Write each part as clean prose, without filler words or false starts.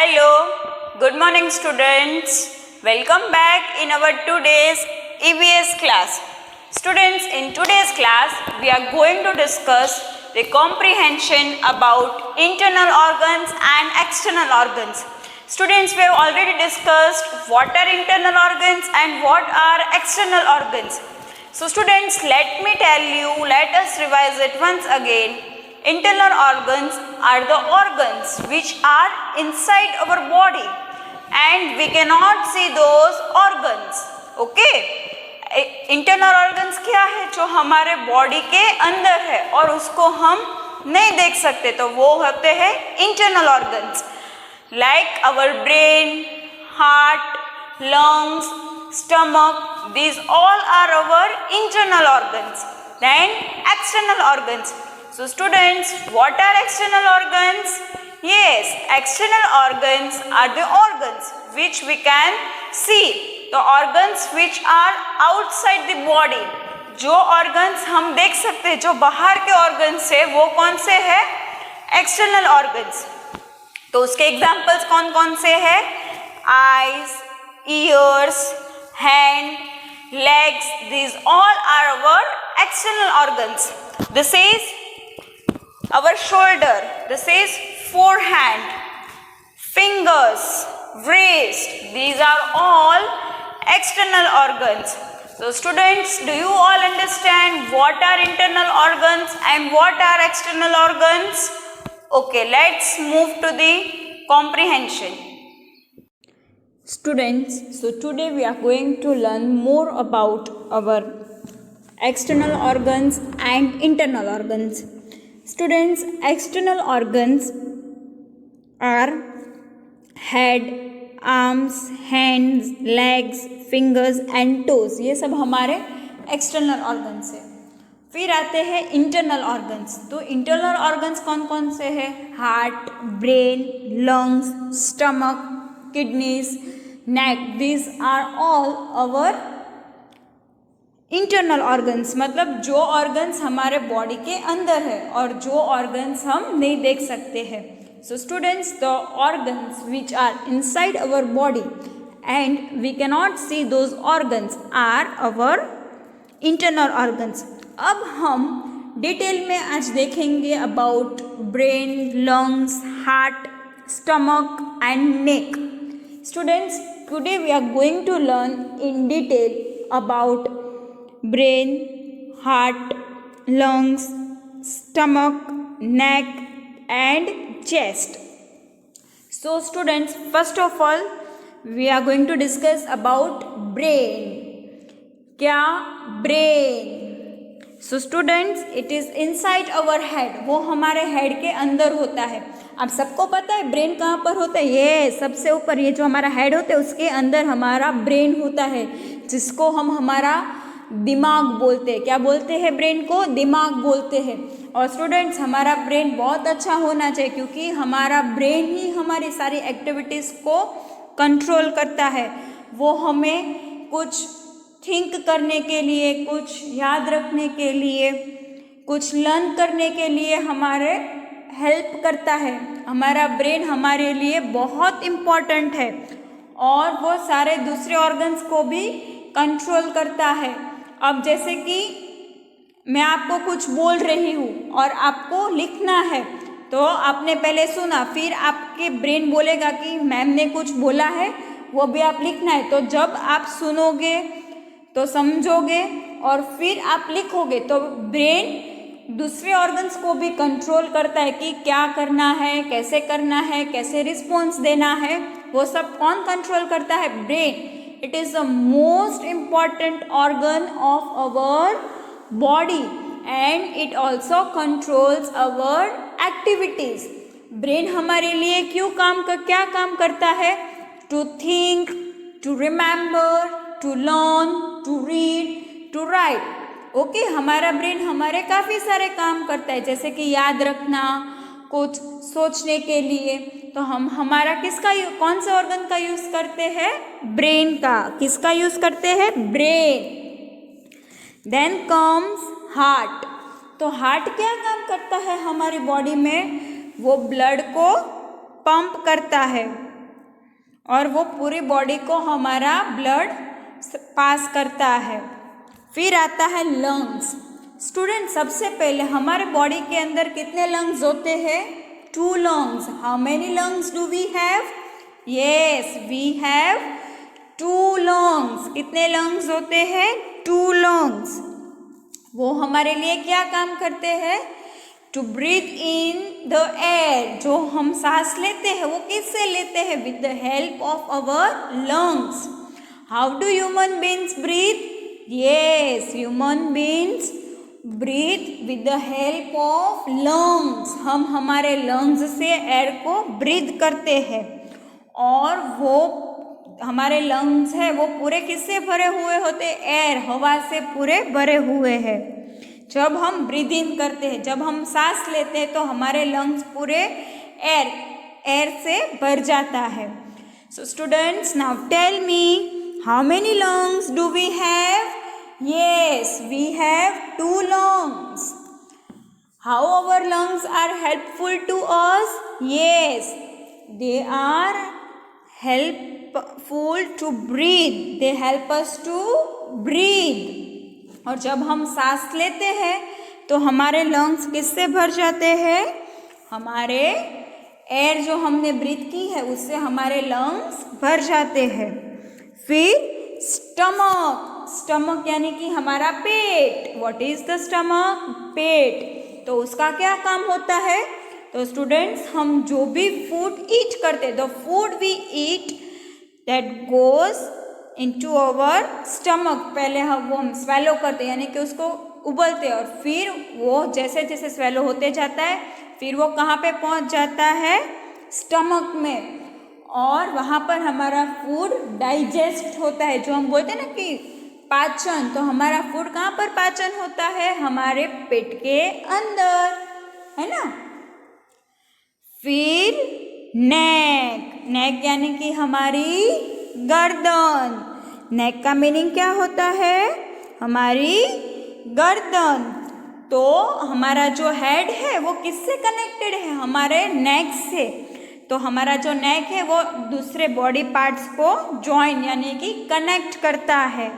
Hello, good morning students. Welcome back in our today's EVS class. Students, in today's class we are going to discuss the comprehension about internal organs and external organs. Students, we have already discussed what are internal organs and what are external organs. So students, let me tell you, let us revise it once again. Internal organs are the organs which are inside our body and we cannot see those organs. Okay? Internal organs क्या है? जो हमारे body के अंदर है और उसको हम नहीं देख सकते, तो वो होते हैं internal organs, like our brain, heart, lungs, stomach. These all are our internal organs. Then external organs. So students, what are external organs? Yes, external organs are the organs which we can see. The organs which are outside the body. जो organs हम देख सकते हैं, जो बाहर के organs है, वो कौन से है? External organs. तो उसके examples कौन कौन से हैं? Eyes, ears, hand, legs. These all are our external organs. This is our shoulder, this is forehand, fingers, wrist. These are all external organs. So students, do you all understand what are internal organs and what are external organs? Okay, let's move to the comprehension. Students, so today we are going to learn more about our external organs and internal organs. Students, external organs are head, arms, hands, legs, fingers and toes. ये सब हमारे external organs है. फिर आते हैं internal organs. तो internal organs कौन कौन से हैं? Heart, brain, lungs, stomach, kidneys, neck. These are all our internal organs, मतलब जो ऑर्गन्स हमारे बॉडी के अंदर है और जो ऑर्गन्स हम नहीं देख सकते हैं. So students, the organs which are inside our body and we can not see those organs are our internal organs. अब हम डिटेल में आज देखेंगे about brain, lungs, heart, stomach and neck. Students, today we are going to learn in detail about brain, heart, lungs, stomach, neck and chest. So students, first of all we are going to discuss about brain. क्या brain? So students, it is inside our head. वो हमारे head के अंदर होता है. अब सबको पता है ब्रेन कहाँ पर होता है? ये सबसे ऊपर, ये जो हमारा हेड होता है उसके अंदर हमारा ब्रेन होता है, जिसको हम हमारा दिमाग बोलते हैं. क्या बोलते हैं? ब्रेन को दिमाग बोलते हैं. और स्टूडेंट्स, हमारा ब्रेन बहुत अच्छा होना चाहिए, क्योंकि हमारा ब्रेन ही हमारी सारी एक्टिविटीज़ को कंट्रोल करता है. वो हमें कुछ थिंक करने के लिए, कुछ याद रखने के लिए, कुछ लर्न करने के लिए हमारे हेल्प करता है. हमारा ब्रेन हमारे लिए बहुत इम्पॉर्टेंट है और वो सारे दूसरे ऑर्गन्स को भी कंट्रोल करता है. अब जैसे कि मैं आपको कुछ बोल रही हूँ और आपको लिखना है, तो आपने पहले सुना, फिर आपके ब्रेन बोलेगा कि मैम ने कुछ बोला है, वो भी आप लिखना है. तो जब आप सुनोगे तो समझोगे और फिर आप लिखोगे, तो ब्रेन दूसरे ऑर्गन्स को भी कंट्रोल करता है कि क्या करना है, कैसे रिस्पॉन्स देना है. वो सब कौन कंट्रोल करता है? Brain. It is the most important organ of our body and it also controls our activities. Brain हमारे लिए क्या काम करता है? To think, to remember, to learn, to read, to write. Okay, हमारा ब्रेन हमारे काफ़ी सारे काम करता है, जैसे कि याद रखना, कुछ सोचने के लिए. तो हम हमारा कौन से ऑर्गन का यूज़ करते हैं? ब्रेन का. किसका यूज़ करते हैं? ब्रेन. Then comes heart. तो हार्ट क्या काम करता है हमारी बॉडी में? वो ब्लड को पंप करता है. और वो पूरी बॉडी को हमारा ब्लड पास करता है। फिर आता है लंग्स। स्टूडेंट, सबसे पहले हमारे बॉडी के अंदर कितने लंग्स होते हैं? 2 lungs. How many lungs do we have? Yes, we have 2 lungs. कितने lungs होते हैं? 2 lungs. वो हमारे लिए क्या काम करते हैं? To breathe in the air. जो हम सांस लेते हैं वो किससे लेते हैं? With the help of our lungs. How do human beings breathe? Yes, human beings breathe with the help of lungs. हम हमारे lungs से एयर को breathe करते हैं और वो हमारे lungs है वो पूरे किससे भरे हुए होते? एयर, हवा से पूरे भरे हुए हैं। जब हम ब्रीद इन करते हैं, जब हम सांस लेते हैं तो हमारे लंग्स पूरे एयर से भर जाता है। So students, now tell me, how many lungs do we have? Yes, we have 2 lungs. How our lungs are helpful to us? Yes, they are helpful to breathe. They help us to breathe. और जब हम सांस लेते हैं तो हमारे lungs किससे भर जाते हैं? हमारे एयर जो हमने ब्रीथ की है उससे हमारे लंग्स भर जाते हैं। फिर स्टमक। स्टमक यानी कि हमारा पेट। What is the stomach? पेट। तो उसका क्या काम होता है? तो स्टूडेंट्स, हम जो भी फूड ईट करते हैं, the food we eat that goes into our stomach, पहले हम स्वेलो करते हैं यानी कि उसको उबलते हैं और फिर वो जैसे जैसे स्वेलो होते जाता है फिर वो कहाँ पे पहुँच जाता है? स्टमक में। और वहाँ पर हमारा फूड डाइजेस्ट होता है, जो हम बोलते हैं ना कि पाचन। तो हमारा फूड कहाँ पर पाचन होता है? हमारे पेट के अंदर, है ना। फिर नेक। नेक यानी कि हमारी गर्दन। नेक का मीनिंग क्या होता है? हमारी गर्दन। तो हमारा जो हेड है वो किससे कनेक्टेड है? हमारे नेक से। तो हमारा जो नेक है वो दूसरे बॉडी पार्ट्स को जॉइन यानी कि कनेक्ट करता है।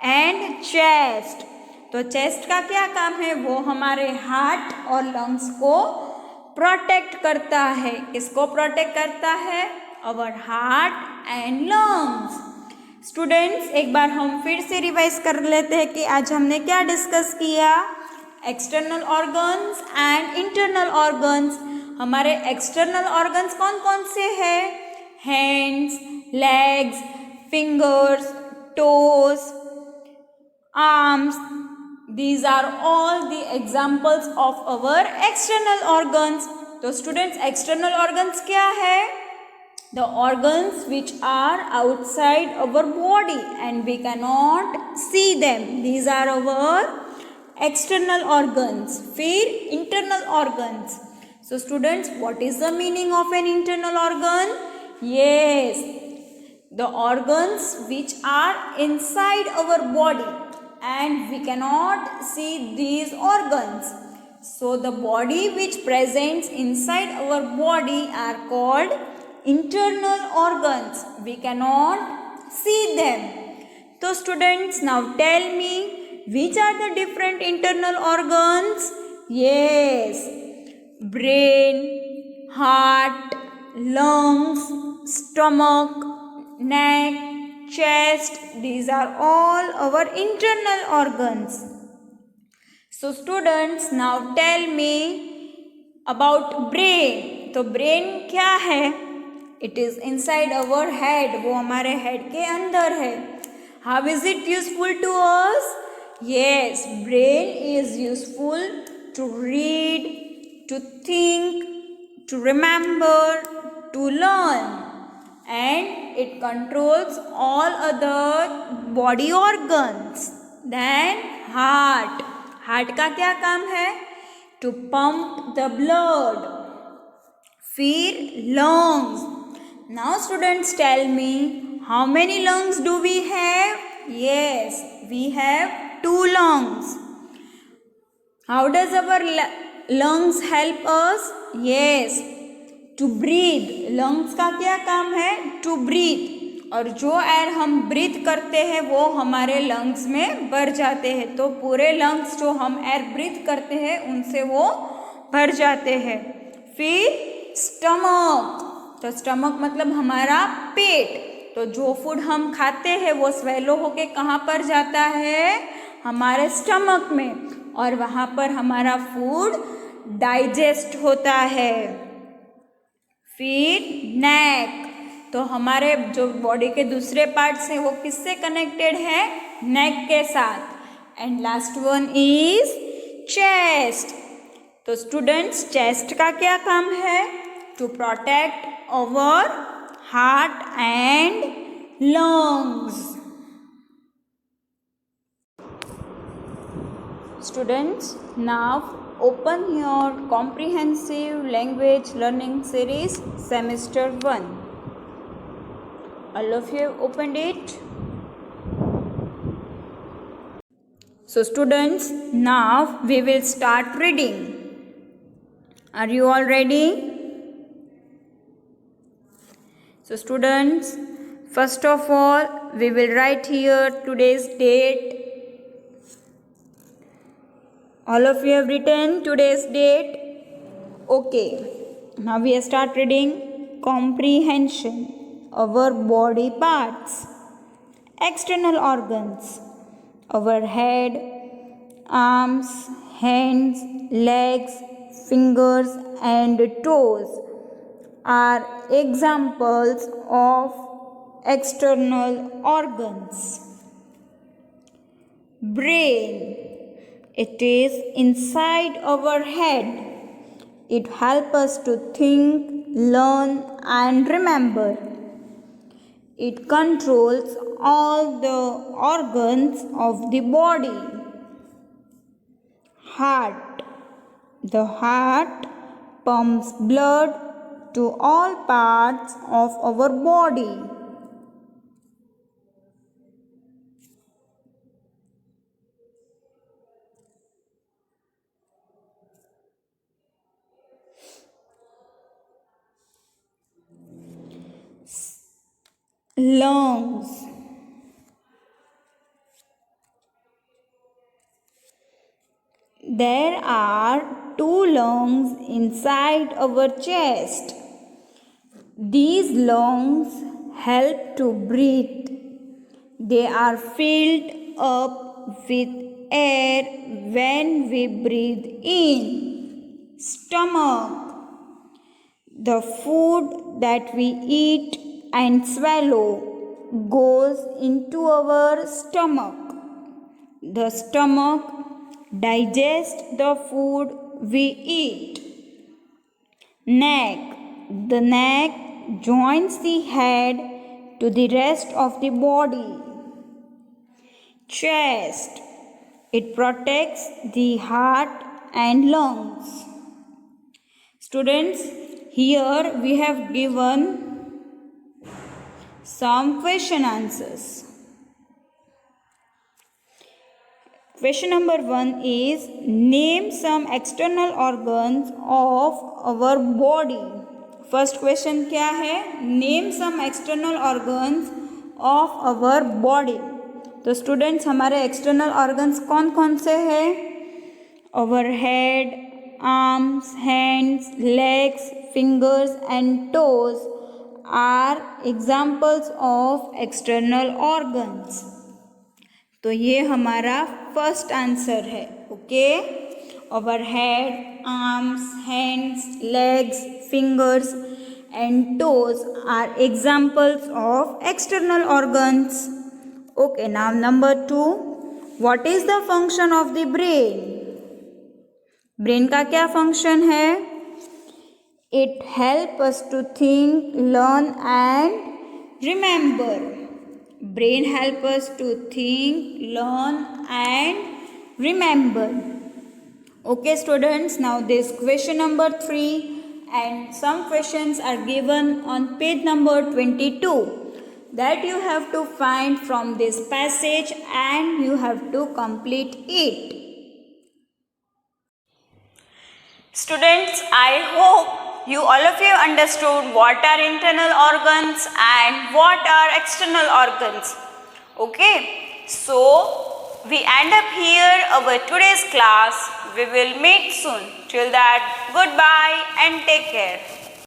And chest. तो चेस्ट का क्या काम है? वो हमारे हार्ट और लंग्स को प्रोटेक्ट करता है। किसको प्रोटेक्ट करता है? Our heart and lungs. Students, एक बार हम फिर से रिवाइज कर लेते हैं कि आज हमने क्या डिस्कस किया। External organs and internal organs. हमारे एक्सटर्नल ऑर्गन्स कौन कौन से हैं? Hands, legs, fingers, toes, arms. These are all the examples of our external organs. तो students, external organs क्या है? The organs which are outside our body and we cannot see them. These are our external organs. फिर internal organs. So students, what is the meaning of an internal organ? Yes, the organs which are inside our body and we cannot see these organs. So the body which presents inside our body are called internal organs. We cannot see them. So students, now tell me, which are the different internal organs? Yes, brain, heart, lungs, stomach, neck, chest. These are all our internal organs. So students, now tell me about brain. तो brain क्या है? It is inside our head. वो हमारे head के अंदर है. How is it useful to us? Yes, brain is useful to read, to think, to remember, to learn. And it controls all other body organs. Then heart. Heart का क्या काम है? To pump the blood. फिर lungs. Now students, tell me, how many lungs do we have? Yes, we have 2 lungs. How does our lungs help us? Yes, to breathe, lungs का क्या काम है? To breathe, और जो air हम breathe करते हैं वो हमारे लंग्स में भर जाते हैं। तो पूरे लंग्स जो हम एयर ब्रीथ करते हैं उनसे वो भर जाते हैं। फिर स्टमक, तो स्टमक मतलब हमारा पेट। तो जो फूड हम खाते हैं वो स्वेलो होके कहाँ पर जाता है? हमारे स्टमक में, और वहाँ पर हमारा फूड डाइजेस्ट होता है। फिर नेक, तो हमारे जो बॉडी के दूसरे पार्ट्स हैं वो किससे कनेक्टेड है? नेक के साथ। And last one is chest. तो स्टूडेंट्स, चेस्ट का क्या काम है? To protect our heart and lungs. Students, now open your comprehensive language learning series semester 1. All of you have opened it. So students, now we will start reading. Are you all ready? So students, first of all we will write here today's date. All of you have written today's date? Okay. Now we start reading comprehension. Our body parts, external organs, our head, arms, hands, legs, fingers and toes are examples of external organs. Brain, it is inside our head. It helps us to think, learn and remember. It controls all the organs of the body. Heart, the heart pumps blood to all parts of our body. Lungs, there are 2 lungs inside our chest. These lungs help to breathe. They are filled up with air when we breathe in. Stomach, the food that we eat and swallow goes into our stomach. The stomach digests the food we eat. Neck, the neck joins the head to the rest of the body. Chest, it protects the heart and lungs. Students, here we have given some question answers. Question number 1 is, name some external organs of our body. First question क्या है? Name some external organs of our body. तो students, हमारे external organs कौन कौन से हैं? Our head, arms, hands, legs, fingers and toes are examples of external organs. तो ये हमारा फर्स्ट आंसर है. Okay, our head, arms, hands, legs, fingers and toes are examples of external organs. Okay, now number 2, what is the function of the brain? Brain का क्या function है? It helps us to think, learn and remember. Brain helps us to think, learn and remember. Okay students, now this question number 3 and some questions are given on page number 22 that you have to find from this passage and you have to complete it. Students, I hope you all of you understood what are internal organs and what are external organs. Okay, so we end up here our today's class. We will meet soon. Till that, goodbye and take care.